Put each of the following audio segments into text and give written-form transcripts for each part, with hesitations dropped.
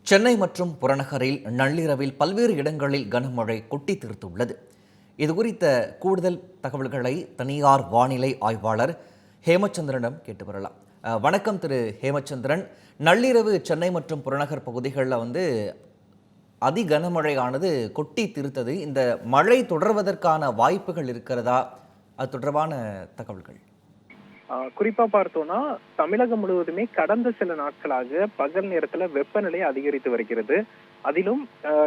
சென்னை மற்றும் புறநகரில் நள்ளிரவில் பல்வேறு இடங்களில் கனமழை கொட்டி தீர்த்துள்ளது. இதுகுறித்த கூடுதல் தகவல்களை தனியார் வானிலை ஆய்வாளர் ஹேமச்சந்திரனிடம் கேட்டு வரலாம். வணக்கம் திரு ஹேமச்சந்திரன். நள்ளிரவு சென்னை மற்றும் புறநகர் பகுதிகளில் அதி கனமழையானது கொட்டி தீர்த்தது. இந்த மழை தொடர்வதற்கான வாய்ப்புகள் இருக்கிறதா? அது தொடர்பான தகவல்கள். குறிப்பா பார்த்தோம்னா தமிழகம் முழுவதுமே கடந்த சில நாட்களாக பகல் நேரத்துல வெப்பநிலை அதிகரித்து வருகிறது. அதிலும்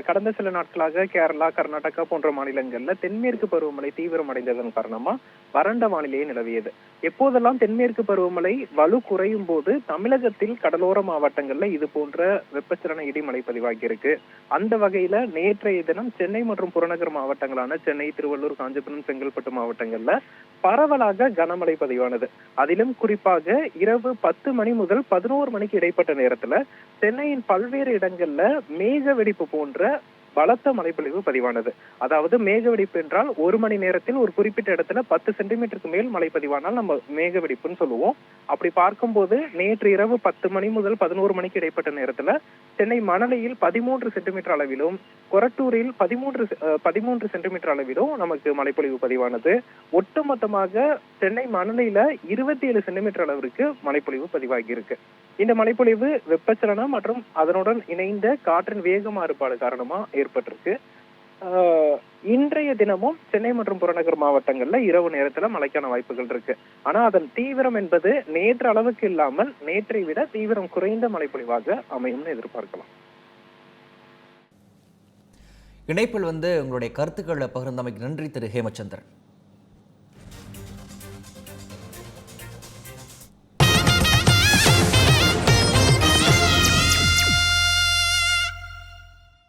கடந்த சில நாட்களாக கேரளா, கர்நாடகா போன்ற மாநிலங்கள்ல தென்மேற்கு பருவமழை தீவிரமடைந்ததன் காரணமா வறண்ட வானிலையே நிலவியது. எப்போதெல்லாம் தென்மேற்கு பருவமழை வலு குறையும் போது தமிழகத்தில் கடலோர மாவட்டங்கள்ல இது போன்ற வெப்பச்சலன இடிமழை பதிவாகி இருக்கு. அந்த வகையில நேற்றைய தினம் சென்னை மற்றும் புறநகர் மாவட்டங்களான சென்னை, திருவள்ளூர், காஞ்சிபுரம், செங்கல்பட்டு மாவட்டங்கள்ல பரவலாக கனமழை பதிவானது. அதிலும் குறிப்பாக இரவு 10 மணி முதல் 11 மணிக்கு இடைப்பட்ட நேரத்துல சென்னையின் பல்வேறு இடங்கள்ல மேக வெடிப்பு போன்ற பலத்த மழைப்பொழிவு பதிவானது. அதாவது மேக வெடிப்பு என்றால் 1 மணி நேரத்தில் ஒரு குறிப்பிட்ட இடத்துல 10 சென்டிமீட்டருக்கு மேல் மழை பதிவானால் நம்ம மேக வெடிப்புன்னு சொல்லுவோம். அப்படி பார்க்கும்போது நேற்று இரவு 10 மணி முதல் 11 மணிக்கு இடைப்பட்ட நேரத்துல சென்னை மணலியில் 13 சென்டிமீட்டர் அளவிலும், கொரட்டூரில் 13 சென்டிமீட்டர் அளவிலும் நமக்கு மழைப்பொழிவு பதிவானது. ஒட்டுமொத்தமாக சென்னை மணலில 27 சென்டிமீட்டர் அளவிற்கு மழைப்பொழிவு பதிவாகி இருக்கு. இந்த மழைப்பொழிவு வெப்பச்சலனம் மற்றும் அதனுடன் இணைந்த காற்றின் வேக மாறுபாடு காரணமா ஏற்பட்டிருக்கு. இன்றைய தினமும் சென்னை மற்றும் புறநகர் மாவட்டங்கள்ல இரவு நேரத்துல மழைக்கான வாய்ப்புகள் இருக்கு. ஆனா அதன் தீவிரம் என்பது நேற்று அளவுக்கு இல்லாமல் நேற்றை விட தீவிரம் குறைந்த மழைப்பொழிவாக அமையும்னு எதிர்பார்க்கலாம். இணைப்பில் உங்களுடைய கருத்துக்களை பகிர்ந்தமைக்கு நன்றி திரு ஹேமச்சந்திரன்.